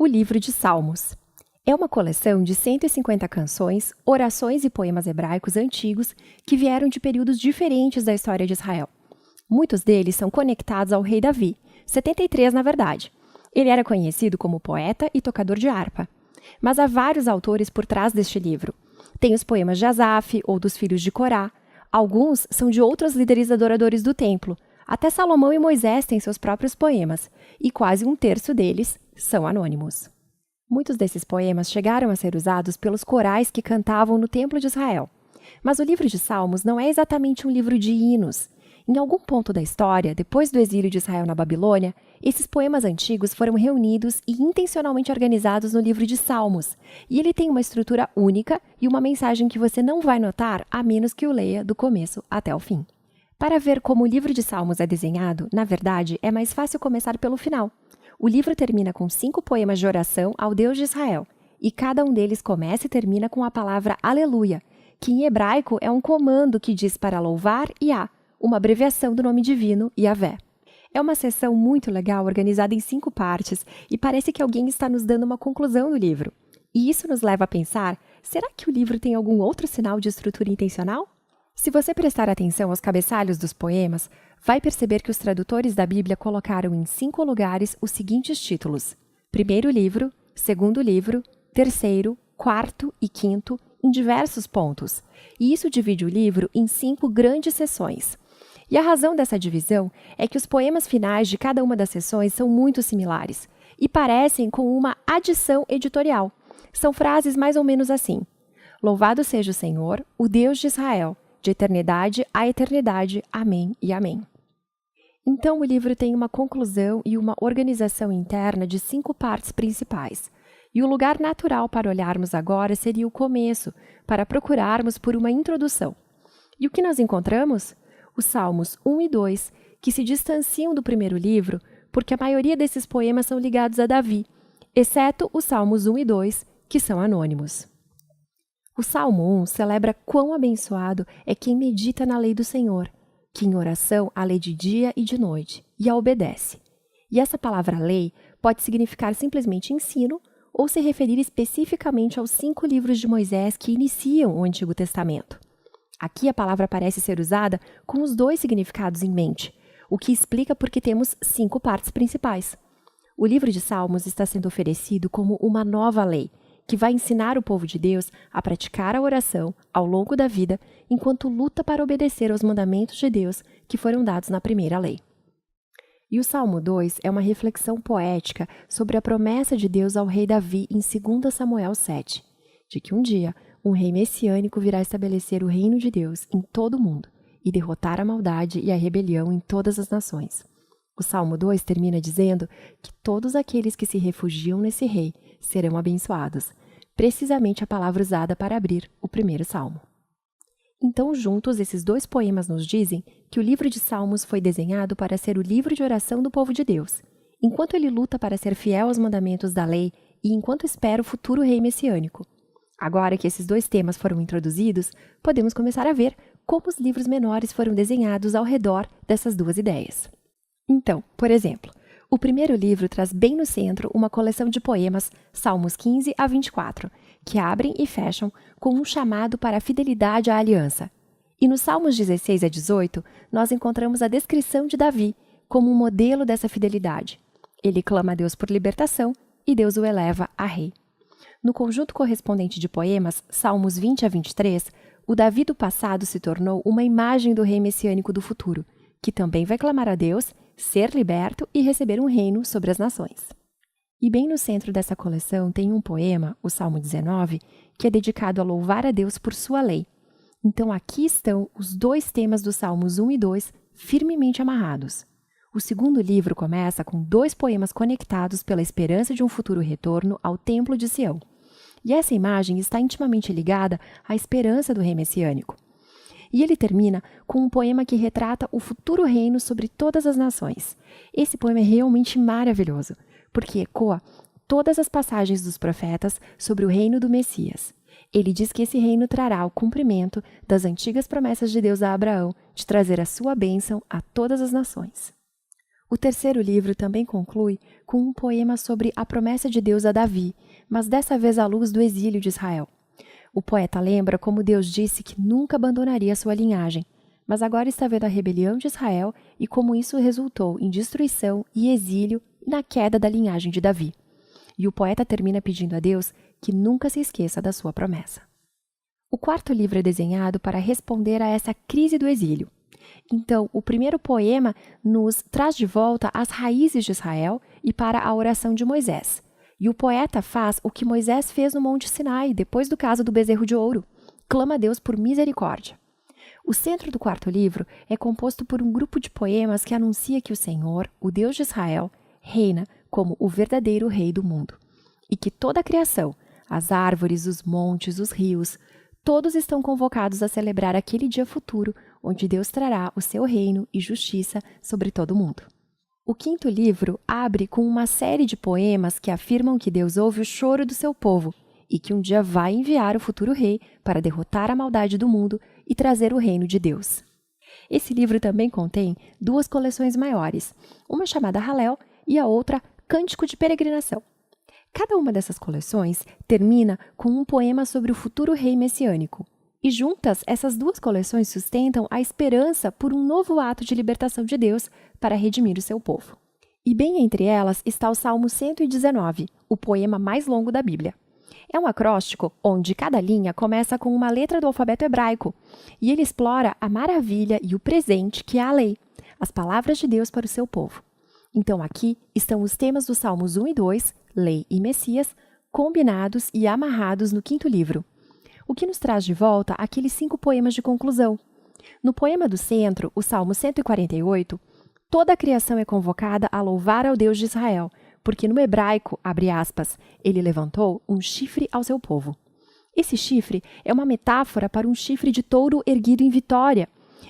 O livro de Salmos. É uma coleção de 150 canções, orações e poemas hebraicos antigos que vieram de períodos diferentes da história de Israel. Muitos deles são conectados ao rei Davi, 73 na verdade. Ele era conhecido como poeta e tocador de harpa. Mas há vários autores por trás deste livro. Tem os poemas de Asaf ou dos filhos de Corá. Alguns são de outros líderes adoradores do templo. Até Salomão e Moisés têm seus próprios poemas, e quase um terço deles são anônimos. Muitos desses poemas chegaram a ser usados pelos corais que cantavam no Templo de Israel. Mas o livro de Salmos não é exatamente um livro de hinos. Em algum ponto da história, depois do exílio de Israel na Babilônia, esses poemas antigos foram reunidos e intencionalmente organizados no livro de Salmos, e ele tem uma estrutura única e uma mensagem que você não vai notar a menos que o leia do começo até o fim. Para ver como o livro de Salmos é desenhado, na verdade, é mais fácil começar pelo final. O livro termina com 5 poemas de oração ao Deus de Israel, e cada um deles começa e termina com a palavra Aleluia, que em hebraico é um comando que diz para louvar Yah, uma abreviação do nome divino Yahvé. É uma sessão muito legal, organizada em 5 partes, e parece que alguém está nos dando uma conclusão do livro. E isso nos leva a pensar, será que o livro tem algum outro sinal de estrutura intencional? Se você prestar atenção aos cabeçalhos dos poemas, vai perceber que os tradutores da Bíblia colocaram em 5 lugares os seguintes títulos: primeiro livro, segundo livro, terceiro, quarto e quinto, em diversos pontos. E isso divide o livro em 5 grandes seções. E a razão dessa divisão é que os poemas finais de cada uma das seções são muito similares e parecem com uma adição editorial. São frases mais ou menos assim: Louvado seja o Senhor, o Deus de Israel, de eternidade a eternidade. Amém e amém. Então, o livro tem uma conclusão e uma organização interna de 5 partes principais. E o lugar natural para olharmos agora seria o começo, para procurarmos por uma introdução. E o que nós encontramos? Os Salmos 1 e 2, que se distanciam do primeiro livro, porque a maioria desses poemas são ligados a Davi, exceto os Salmos 1 e 2, que são anônimos. O Salmo 1 celebra quão abençoado é quem medita na lei do Senhor, que em oração a lê de dia e de noite, e a obedece. E essa palavra lei pode significar simplesmente ensino ou se referir especificamente aos 5 livros de Moisés que iniciam o Antigo Testamento. Aqui a palavra parece ser usada com os 2 significados em mente, o que explica por que temos 5 partes principais. O livro de Salmos está sendo oferecido como uma nova lei, que vai ensinar o povo de Deus a praticar a oração ao longo da vida, enquanto luta para obedecer aos mandamentos de Deus que foram dados na primeira lei. E o Salmo 2 é uma reflexão poética sobre a promessa de Deus ao rei Davi em 2 Samuel 7, de que um dia um rei messiânico virá estabelecer o reino de Deus em todo o mundo e derrotar a maldade e a rebelião em todas as nações. O Salmo 2 termina dizendo que todos aqueles que se refugiam nesse rei serão abençoados, precisamente a palavra usada para abrir o primeiro salmo. Então, juntos, esses 2 poemas nos dizem que o livro de Salmos foi desenhado para ser o livro de oração do povo de Deus, enquanto ele luta para ser fiel aos mandamentos da lei e enquanto espera o futuro rei messiânico. Agora que esses 2 temas foram introduzidos, podemos começar a ver como os livros menores foram desenhados ao redor dessas 2 ideias. Então, por exemplo, o primeiro livro traz bem no centro uma coleção de poemas, Salmos 15 a 24, que abrem e fecham com um chamado para a fidelidade à aliança. E nos Salmos 16 a 18, nós encontramos a descrição de Davi como um modelo dessa fidelidade. Ele clama a Deus por libertação e Deus o eleva a rei. No conjunto correspondente de poemas, Salmos 20 a 23, o Davi do passado se tornou uma imagem do rei messiânico do futuro, que também vai clamar a Deus, ser liberto e receber um reino sobre as nações. E bem no centro dessa coleção tem um poema, o Salmo 19, que é dedicado a louvar a Deus por sua lei. Então aqui estão os 2 temas dos Salmos 1 e 2 firmemente amarrados. O segundo livro começa com 2 poemas conectados pela esperança de um futuro retorno ao Templo de Sião. E essa imagem está intimamente ligada à esperança do rei messiânico. E ele termina com um poema que retrata o futuro reino sobre todas as nações. Esse poema é realmente maravilhoso, porque ecoa todas as passagens dos profetas sobre o reino do Messias. Ele diz que esse reino trará o cumprimento das antigas promessas de Deus a Abraão de trazer a sua bênção a todas as nações. O terceiro livro também conclui com um poema sobre a promessa de Deus a Davi, mas dessa vez à luz do exílio de Israel. O poeta lembra como Deus disse que nunca abandonaria sua linhagem, mas agora está vendo a rebelião de Israel e como isso resultou em destruição e exílio e na queda da linhagem de Davi. E o poeta termina pedindo a Deus que nunca se esqueça da sua promessa. O quarto livro é desenhado para responder a essa crise do exílio. Então, o primeiro poema nos traz de volta às raízes de Israel e para a oração de Moisés. E o poeta faz o que Moisés fez no Monte Sinai, depois do caso do bezerro de ouro. Clama a Deus por misericórdia. O centro do quarto livro é composto por um grupo de poemas que anuncia que o Senhor, o Deus de Israel, reina como o verdadeiro rei do mundo. E que toda a criação, as árvores, os montes, os rios, todos estão convocados a celebrar aquele dia futuro, onde Deus trará o seu reino e justiça sobre todo o mundo. O quinto livro abre com uma série de poemas que afirmam que Deus ouve o choro do seu povo e que um dia vai enviar o futuro rei para derrotar a maldade do mundo e trazer o reino de Deus. Esse livro também contém duas coleções maiores, uma chamada Halel e a outra Cântico de Peregrinação. Cada uma dessas coleções termina com um poema sobre o futuro rei messiânico. E juntas, essas duas coleções sustentam a esperança por um novo ato de libertação de Deus para redimir o seu povo. E bem entre elas está o Salmo 119, o poema mais longo da Bíblia. É um acróstico onde cada linha começa com uma letra do alfabeto hebraico, e ele explora a maravilha e o presente que é a lei, as palavras de Deus para o seu povo. Então aqui estão os temas dos Salmos 1 e 2, Lei e Messias, combinados e amarrados no quinto livro. O que nos traz de volta aqueles 5 poemas de conclusão. No poema do centro, o Salmo 148, toda a criação é convocada a louvar ao Deus de Israel, porque no hebraico, abre aspas, ele levantou um chifre ao seu povo. Esse chifre é uma metáfora para um chifre de touro erguido em vitória.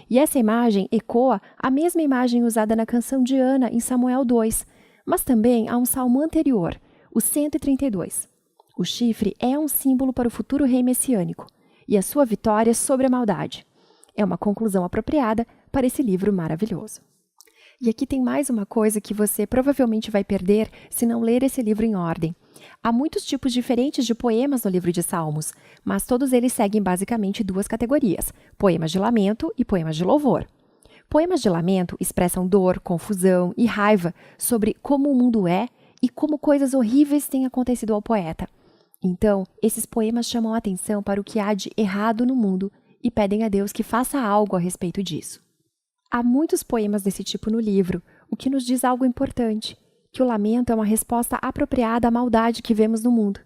E essa imagem ecoa a mesma imagem usada na canção de Ana em Samuel 2, mas também há um salmo anterior, o 132. O chifre é um símbolo para o futuro rei messiânico e a sua vitória sobre a maldade. É uma conclusão apropriada para esse livro maravilhoso. E aqui tem mais uma coisa que você provavelmente vai perder se não ler esse livro em ordem. Há muitos tipos diferentes de poemas no livro de Salmos, mas todos eles seguem basicamente 2 categorias, poemas de lamento e poemas de louvor. Poemas de lamento expressam dor, confusão e raiva sobre como o mundo é e como coisas horríveis têm acontecido ao poeta. Então, esses poemas chamam a atenção para o que há de errado no mundo e pedem a Deus que faça algo a respeito disso. Há muitos poemas desse tipo no livro, o que nos diz algo importante, que o lamento é uma resposta apropriada à maldade que vemos no mundo.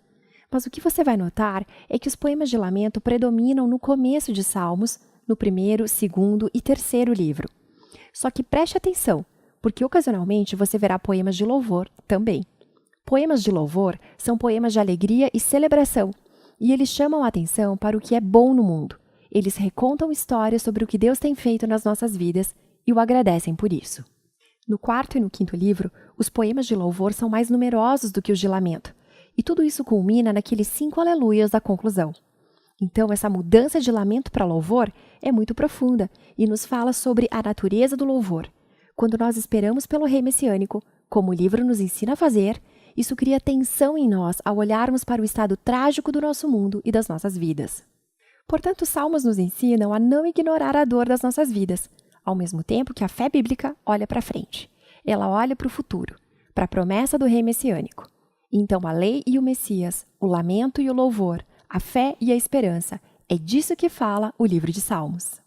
Mas o que você vai notar é que os poemas de lamento predominam no começo de Salmos, no primeiro, segundo e terceiro livro. Só que preste atenção, porque ocasionalmente você verá poemas de louvor também. Poemas de louvor são poemas de alegria e celebração, e eles chamam a atenção para o que é bom no mundo. Eles recontam histórias sobre o que Deus tem feito nas nossas vidas e o agradecem por isso. No quarto e no quinto livro, os poemas de louvor são mais numerosos do que os de lamento, e tudo isso culmina naqueles 5 aleluias da conclusão. Então, essa mudança de lamento para louvor é muito profunda e nos fala sobre a natureza do louvor. Quando nós esperamos pelo rei messiânico, como o livro nos ensina a fazer, isso cria tensão em nós ao olharmos para o estado trágico do nosso mundo e das nossas vidas. Portanto, os salmos nos ensinam a não ignorar a dor das nossas vidas, ao mesmo tempo que a fé bíblica olha para frente. Ela olha para o futuro, para a promessa do rei messiânico. Então, a lei e o Messias, o lamento e o louvor, a fé e a esperança, é disso que fala o livro de Salmos.